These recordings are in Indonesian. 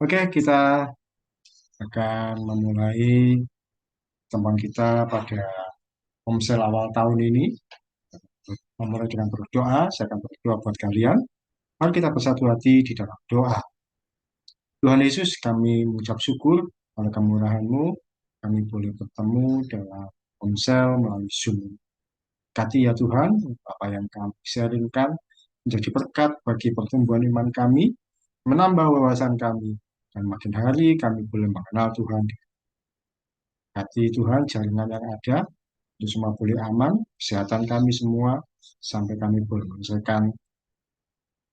Oke, kita akan memulai teman kita pada Komsel awal tahun ini. Memulai dengan berdoa, saya akan berdoa buat kalian. Mari kita bersatu hati di dalam doa. Tuhan Yesus, kami mengucap syukur pada kemurahan-Mu. Kami boleh bertemu dalam Komsel melalui Zoom. Berkati ya Tuhan, apa yang kami sharingkan menjadi berkat bagi pertumbuhan iman kami, menambah wawasan kami, dan makin hari kami boleh mengenal Tuhan. Hati Tuhan, jaringan yang ada, itu semua boleh aman, kesehatan kami semua, sampai kami boleh menyelesaikan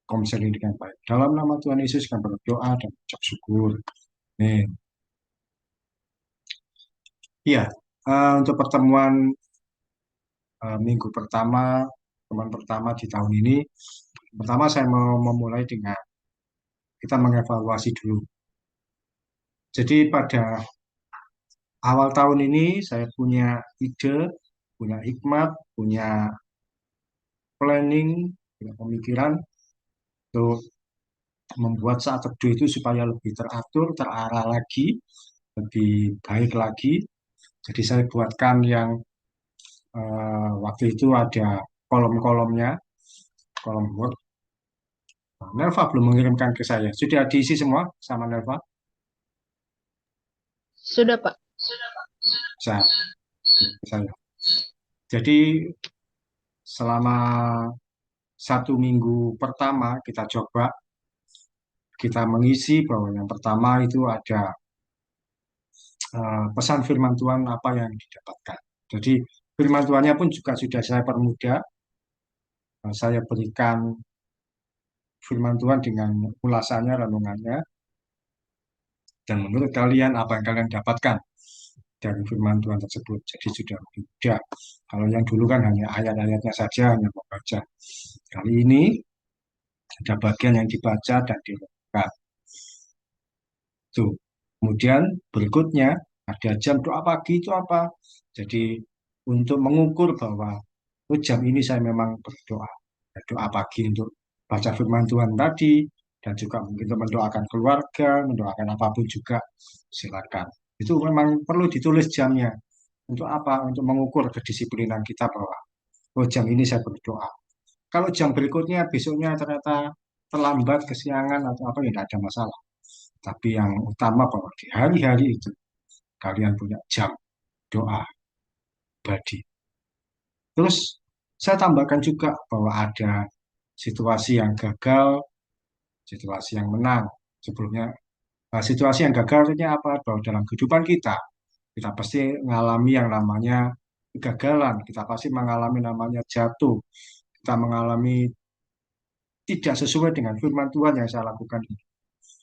komsel ini dengan baik. Dalam nama Tuhan Yesus, kami berdoa dan ucap syukur. Amin. Iya, untuk pertemuan minggu pertama, teman pertama di tahun ini, pertama saya mau memulai dengan kita mengevaluasi dulu. Jadi pada awal tahun ini saya punya ide, punya hikmat, punya planning, punya pemikiran untuk membuat saat teduh itu supaya lebih teratur, terarah lagi, lebih baik lagi. Jadi saya buatkan yang waktu itu ada kolom-kolomnya, kolom Word. Nah, Nelva belum mengirimkan ke saya. Sudah diisi semua sama Nelva? Sudah, Pak. Saya, ke saya. Jadi selama 1 minggu pertama kita coba kita mengisi bahwa yang pertama itu ada pesan firman Tuhan apa yang didapatkan. Jadi firman Tuhannya pun juga sudah saya permudah. Saya berikan firman Tuhan dengan ulasannya, renungannya, dan menurut kalian apa yang kalian dapatkan dari firman Tuhan tersebut. Jadi sudah lebih mudah. Kalau yang dulu kan hanya ayat-ayatnya saja, hanya membaca. Kali ini ada bagian yang dibaca dan direnungkan. Tuh. Kemudian berikutnya ada jam doa pagi itu apa? Jadi untuk mengukur bahwa oh, jam ini saya memang berdoa. Doa pagi untuk baca firman Tuhan tadi, dan juga mungkin mendoakan keluarga, mendoakan apapun juga, silakan. Itu memang perlu ditulis jamnya. Untuk apa? Untuk mengukur kedisiplinan kita bahwa, oh jam ini saya berdoa. Kalau jam berikutnya, besoknya ternyata terlambat, kesiangan, atau apa, ya tidak ada masalah. Tapi yang utama bahwa di hari-hari itu, kalian punya jam doa badi. Terus saya tambahkan juga bahwa ada situasi yang gagal, situasi yang menang. Sebelumnya, situasi yang gagal artinya apa? Bahwa dalam kehidupan kita pasti mengalami yang namanya kegagalan, kita pasti mengalami namanya jatuh, kita mengalami tidak sesuai dengan firman Tuhan yang saya lakukan ini.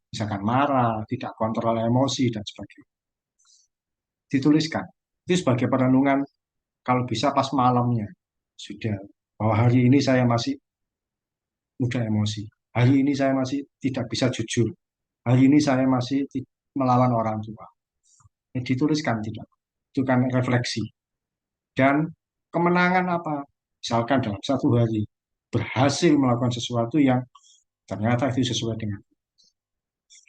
Misalkan marah, tidak kontrol emosi, dan sebagainya. Dituliskan. Itu sebagai perenungan kalau bisa pas malamnya. Sudah, bahwa hari ini saya masih mudah emosi. Hari ini saya masih tidak bisa jujur. Hari ini saya masih melawan orang tua. Dituliskan tidak. Itu kan refleksi. Dan kemenangan apa? Misalkan dalam 1 hari berhasil melakukan sesuatu yang ternyata itu sesuai dengan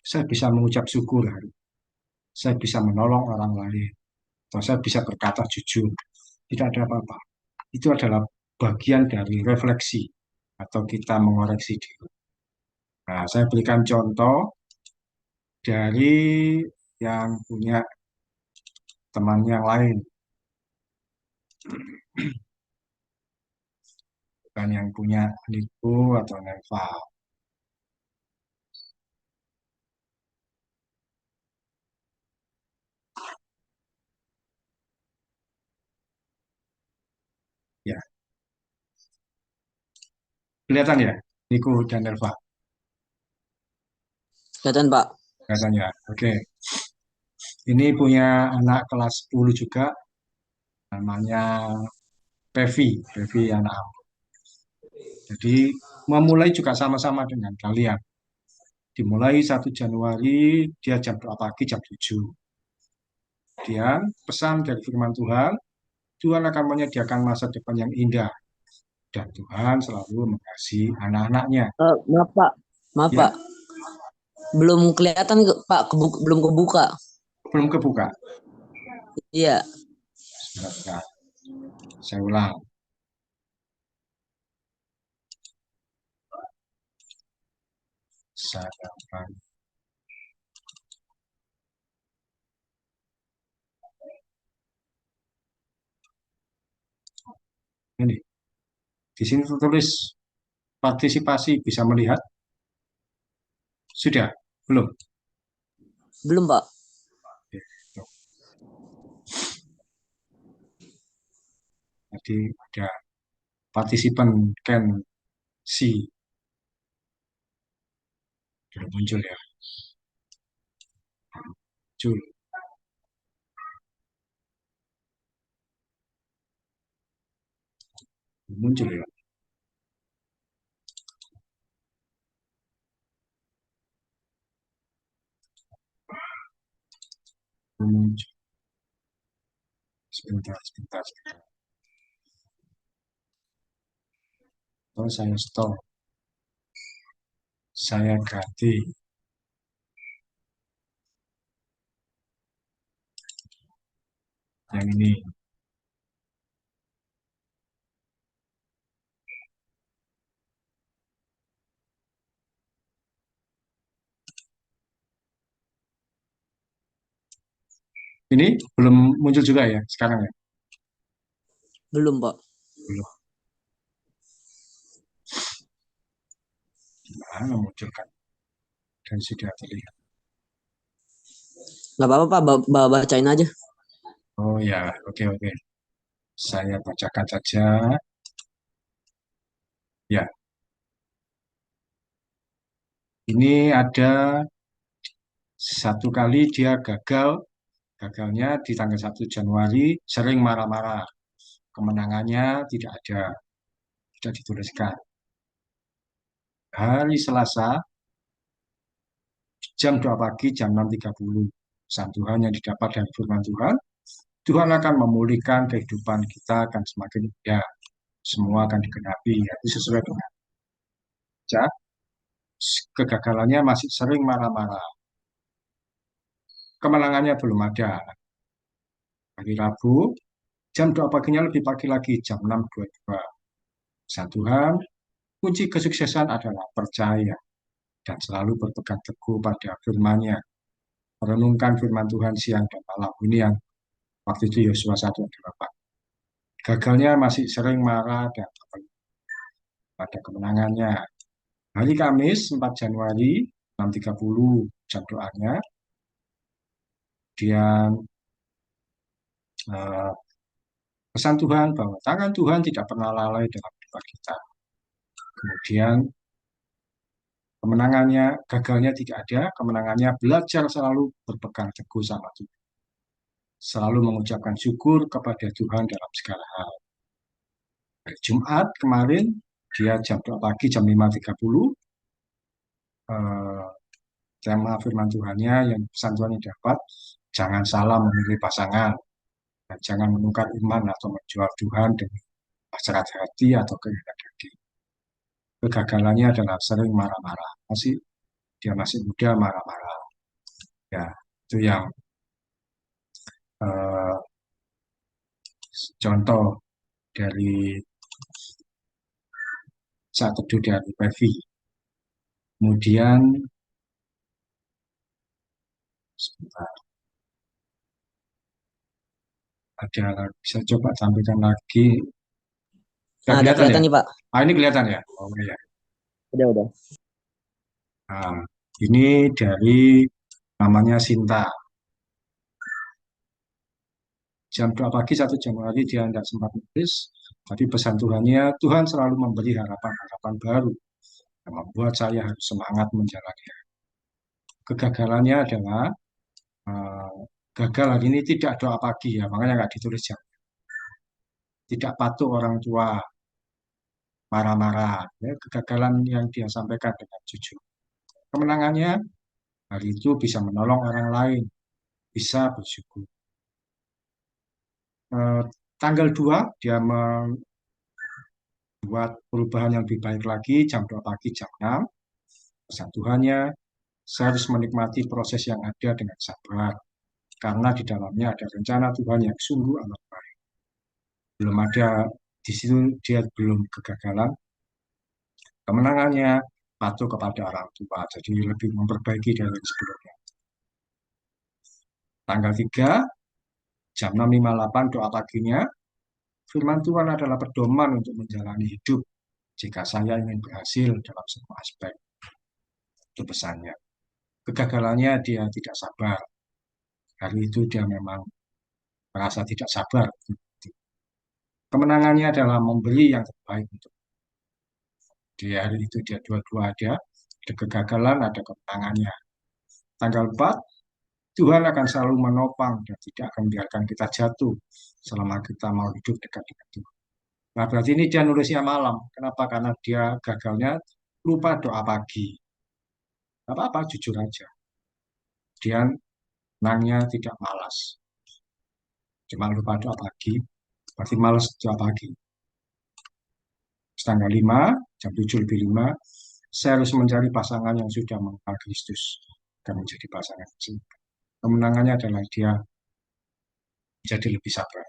saya bisa mengucap syukur hari. Saya bisa menolong orang lain. Atau saya bisa berkata jujur. Tidak ada apa-apa. Itu adalah bagian dari refleksi atau kita mengoreksi diri. Nah, saya berikan contoh dari yang punya teman yang lain, bukan yang punya Niku atau Neva. Ya, kelihatan ya, Niku dan Neva. Kelihatan, Pak. Kelihatannya. Oke. Ini punya anak kelas 10 juga, namanya Pevi. Pevi anak aku. Jadi memulai juga sama-sama dengan kalian. Dimulai 1 Januari, dia jam berapa pagi, jam 7. Kemudian pesan dari firman Tuhan, Tuhan akan menyediakan masa depan yang indah. Dan Tuhan selalu mengasihi anak-anaknya. Maaf, Pak. Maaf, Ya, Pak. Belum kelihatan Pak, belum kebuka. Belum kebuka. Iya, Sebentar, saya ulang. Saya ulang. Ini di sini tertulis partisipasi, bisa melihat? Sudah? Belum? belum Pak. Oke, tuh. Tadi ada partisipan can see, belum muncul ya? Muncul, belum muncul ya? Belum muncul. Sebentar, sebentar, sebentar. Oh, saya stop. Saya ganti yang ini. Ini belum muncul juga ya sekarang ya? Belum Pak. Belum. Gimana munculkan? Dan sudah terlihat. Nggak apa-apa Pak, bacain aja. Oh ya, oke oke. Saya bacakan saja. Ya, ini ada satu kali dia gagal. Gagalnya di tanggal 1 Januari, sering marah-marah. Kemenangannya tidak ada, tidak dituliskan. Hari Selasa, jam 2 pagi, jam 6.30. Pesan Tuhan yang didapat dari firman Tuhan, Tuhan akan memulihkan kehidupan kita akan semakin indah. Semua akan digenapi, yaitu sesuai dengan cak. Kegagalannya masih sering marah-marah. Kemenangannya belum ada. Hari Rabu, jam 2 paginya lebih pagi lagi, jam 6.22. Pesan Tuhan, kunci kesuksesan adalah percaya dan selalu berpegang teguh pada firman-Nya. Merenungkan firman Tuhan siang dan malam. Ini yang waktu itu Yosua 1 ayat 8. Gagalnya masih sering marah dan pada kemenangannya. Hari Kamis 4 Januari 6.30 jam doanya. Dia eh, pesan Tuhan bahwa tangan Tuhan tidak pernah lalai dalam kehidupan kita. Kemudian kemenangannya, gagalnya tidak ada, kemenangannya belajar selalu berpegang teguh sama Tuhan. Selalu mengucapkan syukur kepada Tuhan dalam segala hal. Hari Jumat kemarin, dia jam 2 pagi, jam 5.30, eh, tema firman Tuhannya yang pesan Tuhan yang dapat, jangan salah memilih pasangan, dan jangan menukar iman atau menjual Tuhan dengan hasrat hati atau kehendak daging. Kegagalannya adalah sering marah-marah. Dia masih muda marah-marah. Ya, itu yang eh, contoh dari saat teduh dari Pevi. Kemudian sebentar, bisa coba tampilkan lagi. Sudah Nah, udah kelihatan ya? kelihatan nih Pak. Ah, ini kelihatan ya? Oh iya. Udah. Nah, ini dari namanya Sinta. Jam 2 pagi 1 Januari dia tidak sempat nulis, tapi pesan Tuhannya, Tuhan selalu memberi harapan-harapan baru yang membuat saya harus semangat menjalani. Kegagalannya adalah eh, gagal hari ini tidak doa pagi ya, makanya nggak ditulis jam. Tidak patuh orang tua, marah-marah. Ya, kegagalan yang dia sampaikan dengan jujur. Kemenangannya hari itu bisa menolong orang lain, bisa bersyukur. Eh, tanggal 2 dia membuat perubahan yang lebih baik lagi, jam 2 pagi, jam 6. Pesan Tuhannya, Saya harus menikmati proses yang ada dengan sabar, karena di dalamnya ada rencana Tuhan yang sungguh amat baik. Belum ada di situ dia belum kegagalan, kemenangannya patuh kepada orang tua, jadi lebih memperbaiki dari yang sebelumnya. Tanggal 3, jam 6.58 doa paginya, firman Tuhan adalah pedoman untuk menjalani hidup jika saya ingin berhasil dalam semua aspek. Itu pesannya. Kegagalannya dia tidak sabar. Hari itu dia memang merasa tidak sabar. Kemenangannya adalah memberi yang terbaik untuk dia. Hari itu dia dua-dua ada kegagalan, ada kemenangannya. Tanggal 4, Tuhan akan selalu menopang dan tidak akan biarkan kita jatuh selama kita mau hidup dekat dengan Tuhan. Nah, berarti ini dia nulisnya malam. Kenapa? Karena dia gagalnya lupa doa pagi. Gak apa-apa, jujur aja. Dia nangnya tidak malas. Cuma lupa doa pagi, berarti malas doa pagi. Tanggal 5, jam 7:05, saya harus mencari pasangan yang sudah mengenal Kristus dan menjadi pasangan. Kemenangannya adalah dia jadi lebih sabar.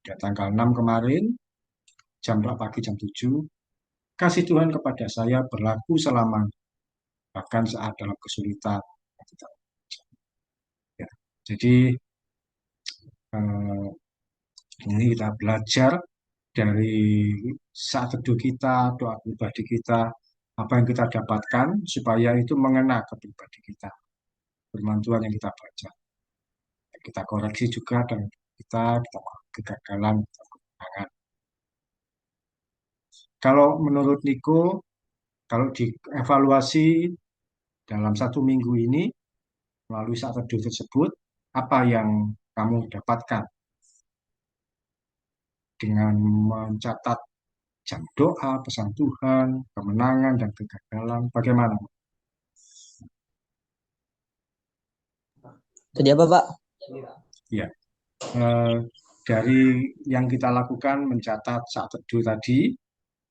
Dan tanggal 6 kemarin, jam 4 pagi, jam 7, kasih Tuhan kepada saya berlaku selama, bahkan saat dalam kesulitan. Ya, jadi eh, ini kita belajar dari saat teduh kita, doa pribadi kita, apa yang kita dapatkan supaya itu mengena ke pribadi kita. Firman Tuhan yang kita baca. Kita koreksi juga dan kita kegagalan, kita kemenangan. Kalau menurut Niko, kalau dievaluasi dalam 1 minggu ini, melalui saat teduh tersebut, apa yang kamu dapatkan dengan mencatat jam doa, pesan Tuhan, kemenangan, dan kegagalan, bagaimana? Tadi apa, Pak? Ya, eh, dari yang kita lakukan mencatat saat teduh tadi,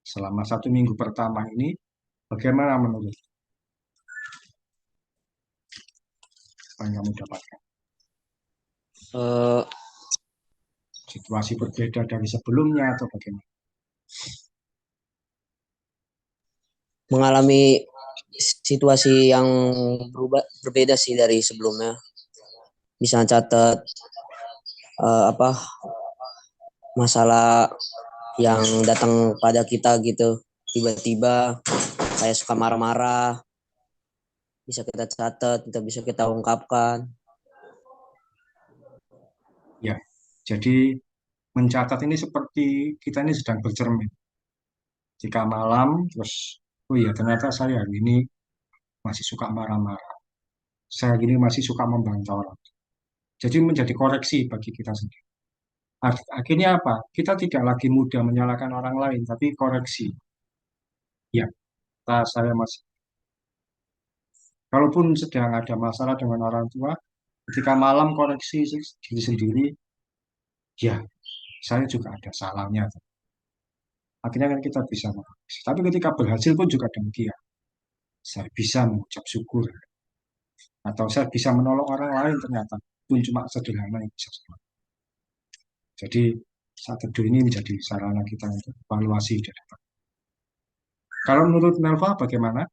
selama 1 minggu pertama ini, bagaimana menurut apa yang kamu dapatkan? Eh, Situasi berbeda dari sebelumnya atau bagaimana? Mengalami situasi yang berbeda sih dari sebelumnya. Bisa catat apa masalah yang datang pada kita gitu. Tiba-tiba kayak suka marah-marah, bisa kita catat, kita bisa kita ungkapkan. Ya, jadi mencatat ini seperti kita ini sedang bercermin. Jika malam, terus, oh iya ternyata saya hari ini masih suka marah-marah. Saya hari ini masih suka membantah orang. Jadi menjadi koreksi bagi kita sendiri. Akhirnya apa? Kita tidak lagi mudah menyalahkan orang lain, tapi koreksi. Ya, saya masih. Kalaupun sedang ada masalah dengan orang tua, ketika malam koreksi diri sendiri, ya, saya juga ada salahnya. Akhirnya kan kita bisa mengoreksi. Tapi ketika berhasil pun juga demikian. Saya bisa mengucap syukur. Atau saya bisa menolong orang lain ternyata. Pun cuma sederhana yang bisa saya lakukan. Jadi saat teduh ini menjadi sarana kita untuk evaluasi dan kalau menurut Melva bagaimana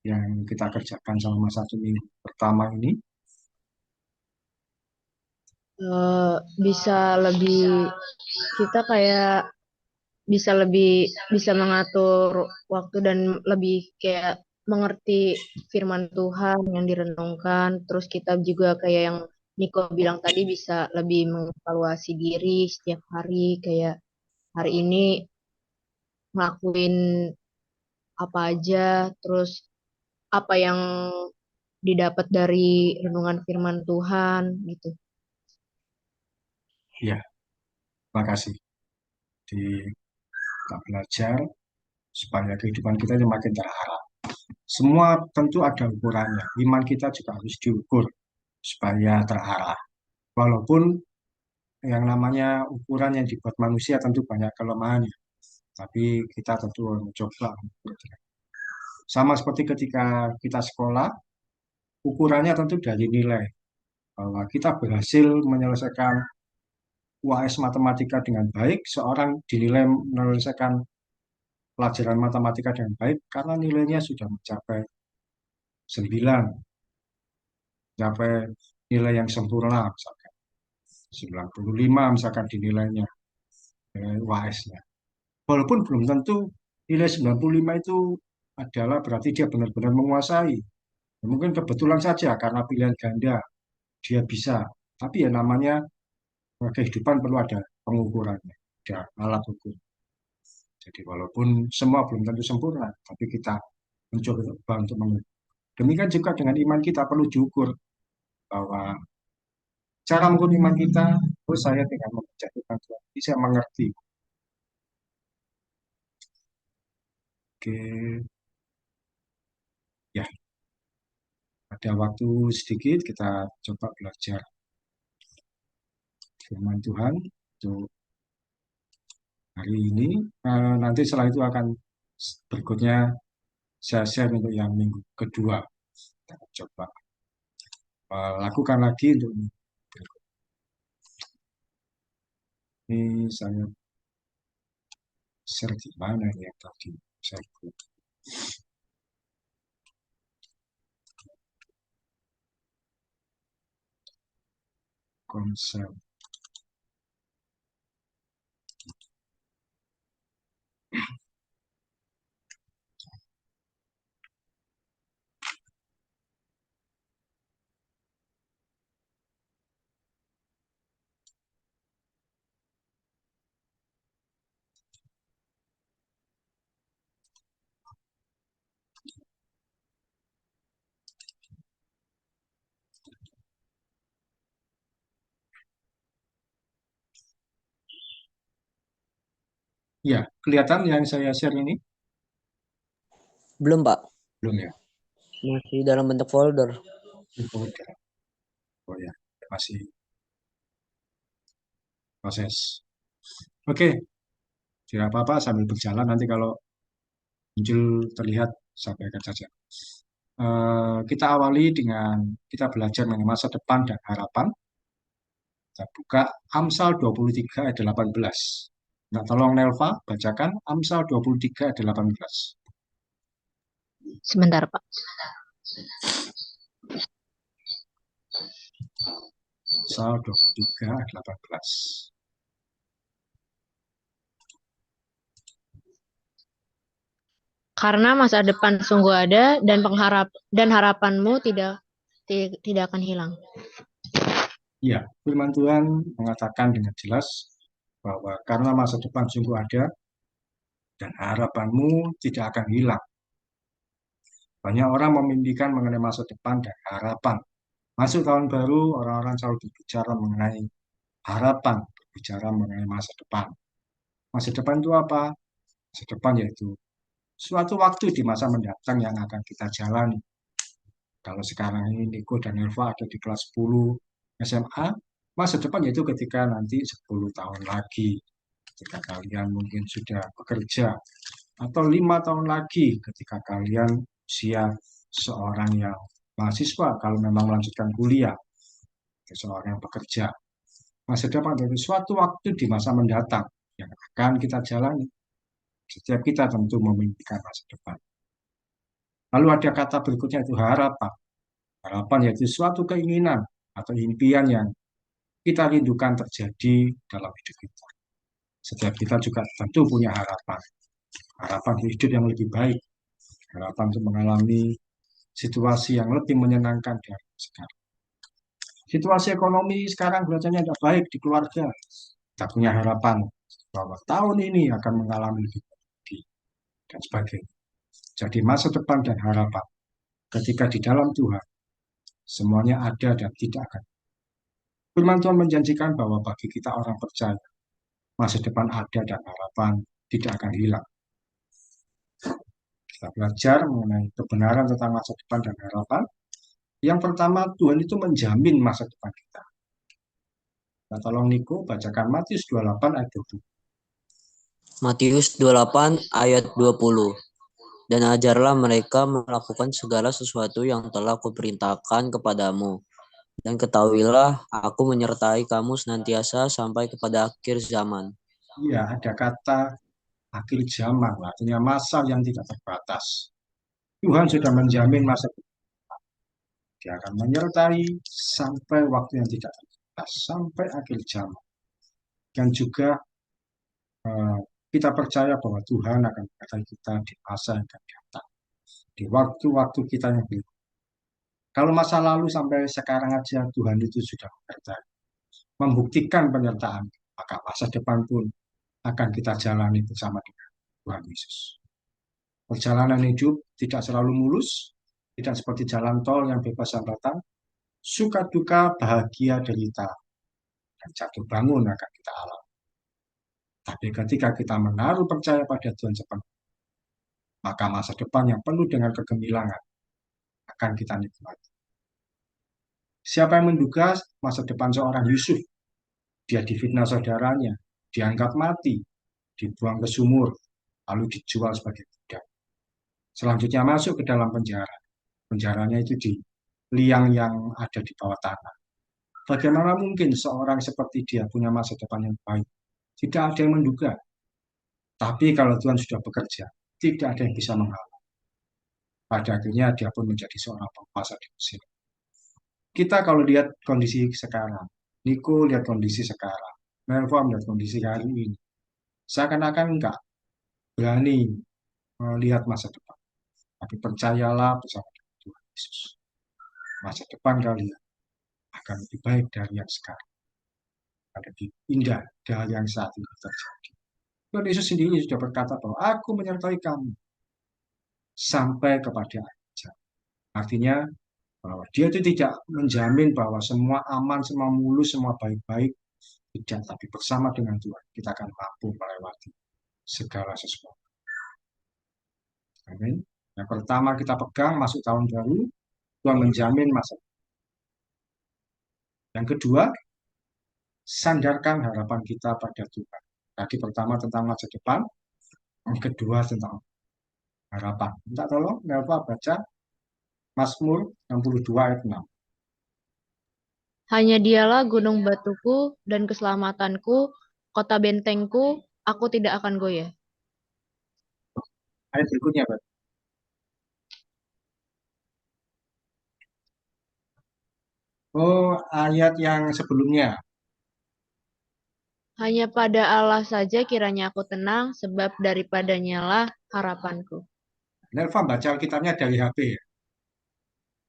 yang kita kerjakan selama 1 minggu pertama ini? eh, bisa lebih kita kayak bisa lebih bisa mengatur waktu dan lebih kayak mengerti firman Tuhan yang direnungkan. Terus kita juga kayak yang Niko bilang tadi bisa lebih mengevaluasi diri setiap hari kayak hari ini ngelakuin apa aja, terus apa yang didapat dari renungan firman Tuhan gitu. Ya, terima kasih. Di kita belajar supaya kehidupan kita ini makin terarah. Semua tentu ada ukurannya. Iman kita juga harus diukur supaya terarah. Walaupun yang namanya ukuran yang dibuat manusia tentu banyak kelemahannya. Tapi kita tentu mencoba. Sama seperti ketika kita sekolah, ukurannya tentu dari nilai. Bahwa kita berhasil menyelesaikan UAS matematika dengan baik, seorang dinilai menyelesaikan pelajaran matematika dengan baik karena nilainya sudah mencapai 9, mencapai nilai yang sempurna, misalkan 95 misalkan dinilainya, nilai UAS-nya. Walaupun belum tentu nilai 95 itu adalah berarti dia benar-benar menguasai. Mungkin kebetulan saja karena pilihan ganda dia bisa. Tapi ya namanya kehidupan perlu ada pengukurannya, ada alat ukur. Jadi walaupun semua belum tentu sempurna, tapi kita mencoba untuk mengukur. Demikian juga dengan iman kita perlu diukur bahwa cara mengukur iman kita, terus saya dengan membaca firman Tuhan, bisa mengerti. Oke, ya ada waktu sedikit kita coba belajar firman Tuhan untuk hari ini. Nanti setelah itu akan berikutnya saya share untuk yang minggu kedua. Kita coba lakukan lagi untuk minggu berikut. Ini saya share di mana ya tadi saya buat konsep. Ya, kelihatan yang saya share ini? Belum, Pak. Belum ya? Masih dalam bentuk folder. Oh ya, masih proses. Oke, tidak apa-apa sambil berjalan nanti kalau muncul terlihat sampaikan saja. Kita awali dengan kita belajar mengenai masa depan dan harapan. Kita buka Amsal 23 ayat 18. Nah, tolong Nelva bacakan Amsal 23 ayat 18. Sebentar, Pak. Amsal 23 ayat 18. Karena masa depan sungguh ada dan harapanmu tidak akan hilang. Ya, firman Tuhan mengatakan dengan jelas bahwa karena masa depan sungguh ada dan harapanmu tidak akan hilang. Banyak orang memimpikan mengenai masa depan dan harapan. Masuk tahun baru, orang-orang selalu berbicara mengenai harapan, berbicara mengenai masa depan. Masa depan itu apa? Masa depan yaitu suatu waktu di masa mendatang yang akan kita jalani. Kalau sekarang ini Niko dan Elva ada di kelas 10 SMA, masa depan yaitu ketika nanti 10 tahun lagi, ketika kalian mungkin sudah bekerja, atau 5 tahun lagi ketika kalian usia seorang yang mahasiswa, kalau memang melanjutkan kuliah, seseorang yang bekerja. Masa depan dari suatu waktu di masa mendatang yang akan kita jalani. Setiap kita tentu memimpikan masa depan. Lalu ada kata berikutnya itu harapan. Harapan yaitu suatu keinginan atau impian yang kita rindukan terjadi dalam hidup kita. Setiap kita juga tentu punya harapan. Harapan hidup yang lebih baik. Harapan untuk mengalami situasi yang lebih menyenangkan dari sekarang. Situasi ekonomi sekarang kelihatannya tidak baik di keluarga. Kita punya harapan bahwa tahun ini akan mengalami lebih baik dan sebagainya. Jadi masa depan dan harapan ketika di dalam Tuhan semuanya ada dan tidak akan. Firman Tuhan menjanjikan bahwa bagi kita orang percaya masa depan ada dan harapan tidak akan hilang. Kita belajar mengenai kebenaran tentang masa depan dan harapan. Yang pertama, Tuhan itu menjamin masa depan kita. Nah, tolong Niko bacakan Matius 28 ayat 20. Matius 28 ayat 20. Dan ajarlah mereka melakukan segala sesuatu yang telah kuperintahkan kepadamu. Dan ketahuilah, aku menyertai kamu senantiasa sampai kepada akhir zaman. Iya, ada kata akhir zaman, artinya masa yang tidak terbatas. Tuhan sudah menjamin masa depan. Dia akan menyertai sampai waktu yang tidak terbatas, sampai akhir zaman. Dan juga eh, kita percaya bahwa Tuhan akan menyertai kita di masa yang akan datang, di waktu-waktu kita yang belum. Kalau masa lalu sampai sekarang aja Tuhan itu sudah menyertai, membuktikan penyertaan, maka masa depan pun akan kita jalani bersama dengan Tuhan Yesus. Perjalanan hidup tidak selalu mulus, tidak seperti jalan tol yang bebas hambatan, suka duka, bahagia, derita, dan jatuh bangun akan kita alami. Tapi ketika kita menaruh percaya pada Tuhan sepenuhnya, maka masa depan yang penuh dengan kegemilangan akan kita nikmati. Siapa yang menduga masa depan seorang Yusuf? Dia difitnah saudaranya, dianggap mati, dibuang ke sumur, lalu dijual sebagai budak. Selanjutnya masuk ke dalam penjara. Penjaranya itu di liang yang ada di bawah tanah. Bagaimana mungkin seorang seperti dia punya masa depan yang baik? Tidak ada yang menduga. Tapi kalau Tuhan sudah bekerja, tidak ada yang bisa menghalang. Pada akhirnya dia pun menjadi seorang penguasa di Mesir. Kita kalau lihat kondisi sekarang, Niko lihat kondisi sekarang, Melva lihat kondisi hari ini, seakan-akan enggak berani melihat masa depan. Tapi percayalah bersama dengan Tuhan Yesus. Masa depan kalian akan lebih baik dari yang sekarang. Akan lebih indah dari yang saat ini terjadi. Tuhan Yesus sendiri sudah berkata bahwa aku menyertai kamu sampai kepada akhir zaman. Artinya bahwa dia itu tidak menjamin bahwa semua aman, semua mulus, semua baik-baik. Tidak, tapi bersama dengan Tuhan kita akan mampu melewati segala sesuatu. Amin. Yang pertama kita pegang masuk tahun baru, Tuhan menjamin masa. Yang kedua, sandarkan harapan kita pada Tuhan. Tadi pertama tentang masa depan, yang kedua tentang harapan. Minta tolong, Nelva baca Mazmur 62 ayat 6. Hanya dialah gunung batuku dan keselamatanku, kota bentengku, aku tidak akan goyah. Ayat berikutnya, Pak. Oh, ayat yang sebelumnya. Hanya pada Allah saja kiranya aku tenang, sebab daripadanya lah harapanku. Nelva baca Alkitabnya dari HP ya.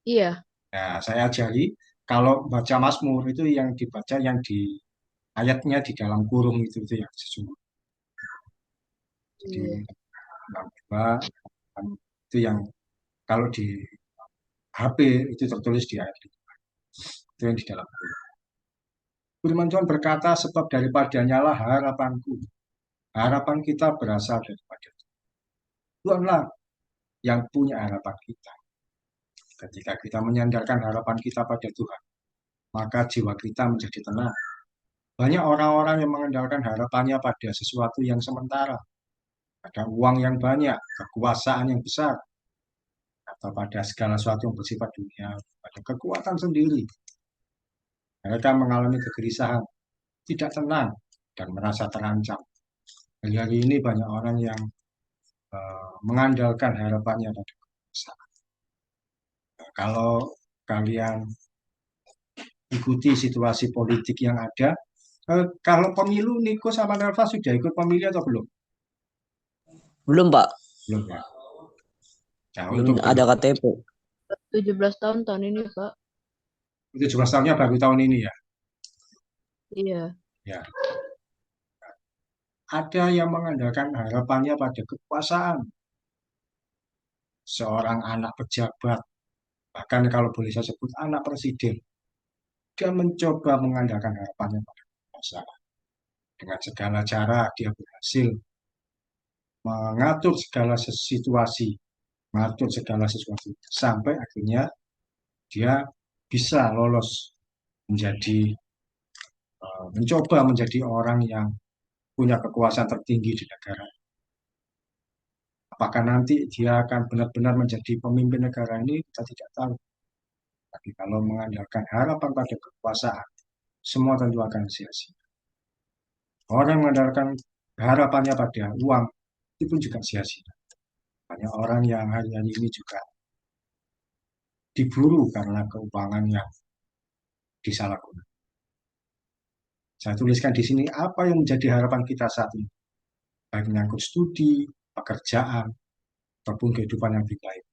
Iya, Nah, saya ajari kalau baca Mazmur itu yang dibaca yang di ayatnya di dalam kurung itu yang sesungguhnya. Jadi iya. 62 itu yang kalau di HP itu tertulis di ayat itu yang di dalam kurung. Firman Tuhan berkata, sebab daripadanya lah harapanku. Harapan kita berasal daripada Tuhan. Tuhanlah yang punya harapan kita. Ketika kita menyandarkan harapan kita pada Tuhan, maka jiwa kita menjadi tenang. Banyak orang-orang yang mengandalkan harapannya pada sesuatu yang sementara, pada uang yang banyak, kekuasaan yang besar, atau pada segala sesuatu yang bersifat dunia, pada kekuatan sendiri. Mereka mengalami kegelisahan, tidak tenang, dan merasa terancam. Hari-hari ini banyak orang yang mengandalkan harapannya pada kekuasaan. Nah, kalau kalian ikuti situasi politik yang ada, kalau pemilu Niko sama Nelva sudah ikut pemilu atau belum? Belum, Pak. Belum ya. Nah, Belum untuk ada KTP. 17 tahun ini, Pak. 17 tahunnya baru tahun ini ya. Iya. Ya, ada yang mengandalkan harapannya pada kekuasaan. Seorang anak pejabat, bahkan kalau boleh saya sebut anak presiden, dia mencoba mengandalkan harapannya pada kekuasaan. Dengan segala cara dia berhasil mengatur segala situasi, mengatur segala sesuatu, sampai akhirnya dia bisa lolos menjadi mencoba menjadi orang yang punya kekuasaan tertinggi di negara. Apakah nanti dia akan benar-benar menjadi pemimpin negara ini, kita tidak tahu. Tapi kalau mengandalkan harapan pada kekuasaan, semua tentu akan sia-sia. Orang mengandalkan harapannya pada uang, itu pun juga sia-sia. Banyak orang yang hari-hari ini juga diburu karena keuangan yang disalahgunakan. Saya tuliskan di sini apa yang menjadi harapan kita saat ini, baik menyangkut studi, pekerjaan, ataupun kehidupan yang lebih baik.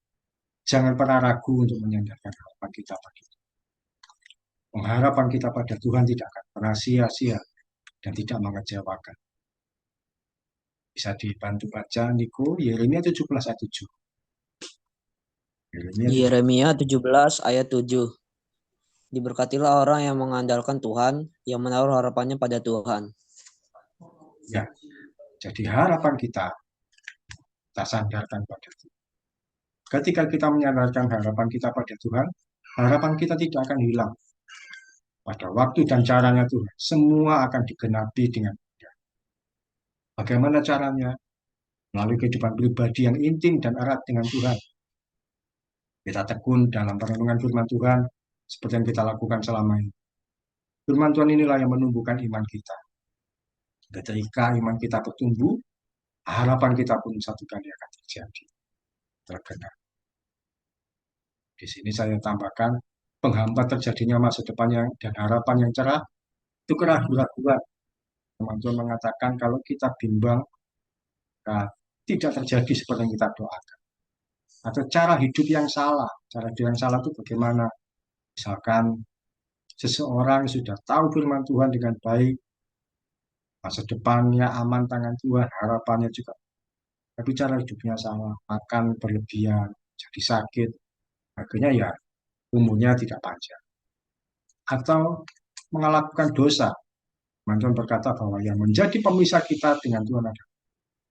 Jangan pernah ragu untuk menyandarkan harapan kita pada Tuhan. Pengharapan kita pada Tuhan tidak akan pernah sia-sia dan tidak mengecewakan. Bisa dibantu baca, Niko, Yeremia 17 ayat 7. Yeremia 17 ayat 7. Diberkatilah orang yang mengandalkan Tuhan, yang menaruh harapannya pada Tuhan. Ya, jadi harapan kita sandarkan pada Tuhan. Ketika kita menyandarkan harapan kita pada Tuhan, harapan kita tidak akan hilang. Pada waktu dan caranya Tuhan, semua akan digenapi dengan mudah. Bagaimana caranya? Melalui kehidupan pribadi yang intim dan erat dengan Tuhan. Kita tekun dalam perenungan firman Tuhan, seperti yang kita lakukan selama ini. Firman Tuhan inilah yang menumbuhkan iman kita. Ketika iman kita bertumbuh, harapan kita pun satu kali akan terjadi. Tergenap. Di sini saya tambahkan, penghambat terjadinya masa depan dan harapan yang cerah, itu keraguan-keraguan. Teman-teman mengatakan kalau kita bimbang, nah, tidak terjadi seperti yang kita doakan. Atau cara hidup yang salah. Cara hidup yang salah itu bagaimana? Misalkan seseorang sudah tahu firman Tuhan dengan baik, masa depannya aman tangan Tuhan, harapannya juga. Tapi cara hidupnya salah, makan berlebihan, jadi sakit, akhirnya ya umurnya tidak panjang. Atau melakukan dosa. Teman-teman berkata bahwa yang menjadi pemisah kita dengan Tuhan adalah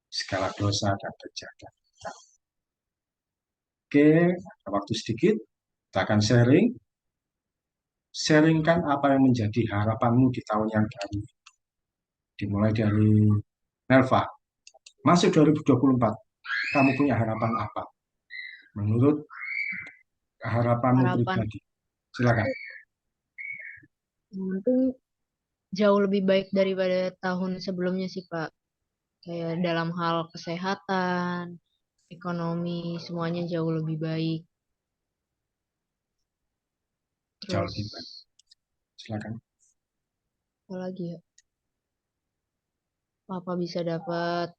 segala dosa dan kejahatan. Oke, ada waktu sedikit, kita akan sharing. Sharingkan apa yang menjadi harapanmu di tahun yang baru. Dimulai dari Nelva. Masuk 2024, kamu punya harapan apa? Menurut harapanmu pribadi. Silakan. Mungkin jauh lebih baik daripada tahun sebelumnya sih, Pak. Kayak dalam hal kesehatan, ekonomi, semuanya jauh lebih baik. Jauh Terus, lebih baik. Silakan. apa lagi ya? Papa bisa dapat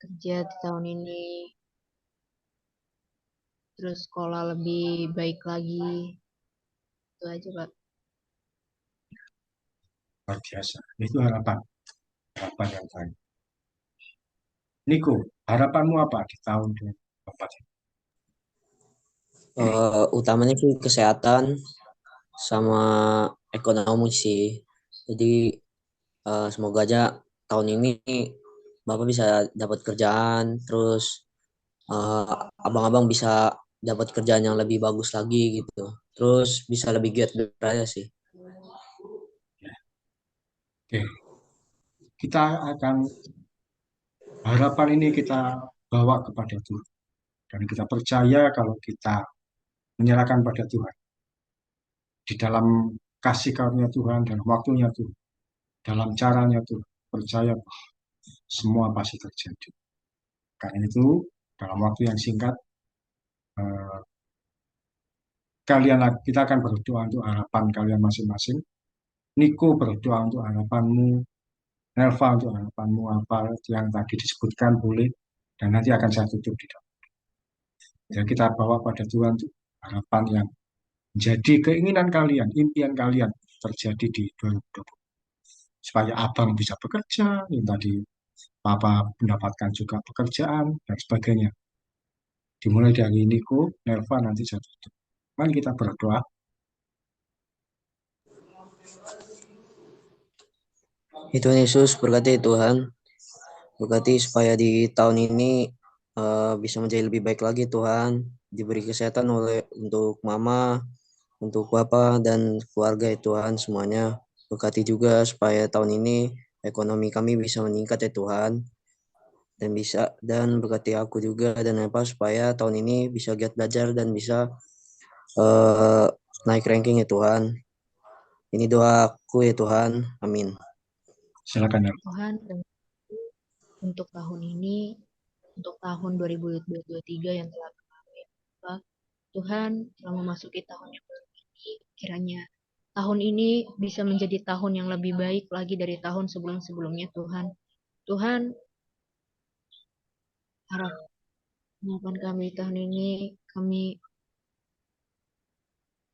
kerja di tahun ini. Terus sekolah lebih baik lagi. Itu aja, Pak. Luar biasa. Itu harapan. Harapan yang baik. Niko, harapanmu apa di tahun 2024? Utamanya sih kesehatan sama ekonomi sih. Jadi semoga aja tahun ini Bapak bisa dapat kerjaan, terus abang-abang bisa dapat kerjaan yang lebih bagus lagi gitu. Terus bisa lebih giat berkarya sih. Oke, kita akan harapan ini kita bawa kepada Tuhan. Dan kita percaya kalau kita menyerahkan pada Tuhan. Di dalam kasih karunia Tuhan dan waktunya Tuhan. Dalam caranya Tuhan. Percaya semua pasti terjadi. Karena itu, dalam waktu yang singkat, eh, kita akan berdoa untuk harapan kalian masing-masing. Niko berdoa untuk harapanmu, Nelva untuk harapanmu, apa yang tadi disebutkan boleh, dan nanti akan saya tutup di dalam. Ya, kita bawa pada Tuhan untuk harapan yang menjadi keinginan kalian, impian kalian terjadi di 2020. Supaya abang bisa bekerja, yang tadi papa mendapatkan juga pekerjaan, dan sebagainya. Dimulai dari Niko, Nelva, nanti saya tutup. Mari kita berdoa. Tuhan Yesus berkati Tuhan. Berkati supaya di tahun ini bisa menjadi lebih baik lagi Tuhan. Diberi kesehatan untuk mama, untuk Bapak dan keluarga ya Tuhan semuanya. Berkati juga supaya tahun ini ekonomi kami bisa meningkat ya Tuhan. dan berkati aku juga dan Eva supaya tahun ini bisa giat belajar dan bisa naik ranking ya Tuhan. Ini doaku ya Tuhan. Amin. Silakan Elva. Tuhan, untuk tahun ini, untuk tahun 2023 yang telah berlalu, Tuhan telah memasuki tahun yang baru ini, kiranya tahun ini bisa menjadi tahun yang lebih baik lagi dari tahun sebelum-sebelumnya Tuhan. Tuhan, harapan kami tahun ini, kami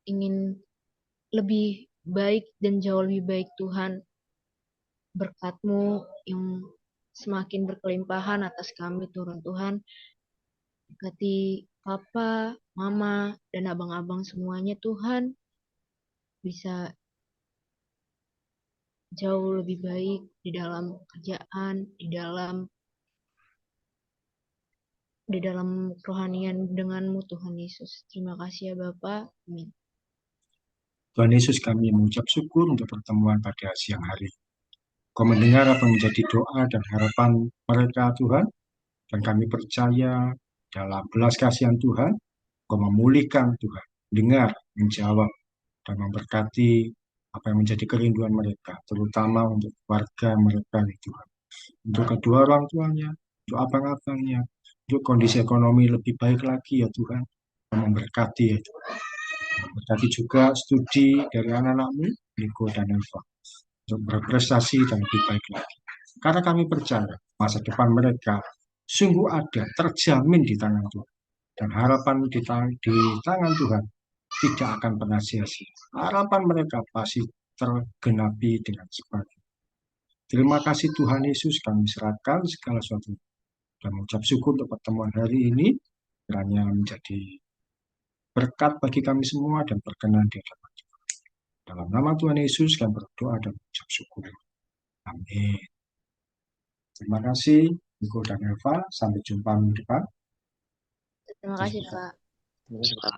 ingin lebih baik dan jauh lebih baik Tuhan. Berkat-Mu yang semakin berkelimpahan atas kami turun Tuhan. Berkati Papa, Mama, dan abang-abang semuanya Tuhan bisa jauh lebih baik di dalam kerjaan, di dalam kerohanian denganmu Tuhan Yesus. Terima kasih ya Bapak. Amin. Tuhan Yesus, kami mengucap syukur untuk pertemuan pada siang hari. Kau mendengar apa yang menjadi doa dan harapan mereka Tuhan, dan kami percaya dalam belas kasihan Tuhan, Kau memulihkan Tuhan, dengar, menjawab, dan memberkati apa yang menjadi kerinduan mereka, terutama untuk keluarga mereka Tuhan. Untuk kedua orang tuanya, untuk abang-abangnya, untuk kondisi ekonomi lebih baik lagi ya Tuhan, dan memberkati ya Tuhan. Memberkati juga studi dari anak-anakmu, Niko dan Eva, untuk berprestasi dan lebih baik lagi. Karena kami percaya masa depan mereka sungguh ada, terjamin di tangan Tuhan. Dan harapan di tangan Tuhan tidak akan pernah sia-sia. Harapan mereka pasti tergenapi dengan sebagainya. Terima kasih Tuhan Yesus, kami serahkan segala sesuatu dan mengucap syukur untuk pertemuan hari ini, kiranya menjadi berkat bagi kami semua dan berkenan di hadapan Tuhan. Dalam nama Tuhan Yesus kami berdoa dan mengucap syukur. Amin. Terima kasih Niko dan Eva. Sampai jumpa minggu depan. Terima kasih Pak. Terima kasih Pak.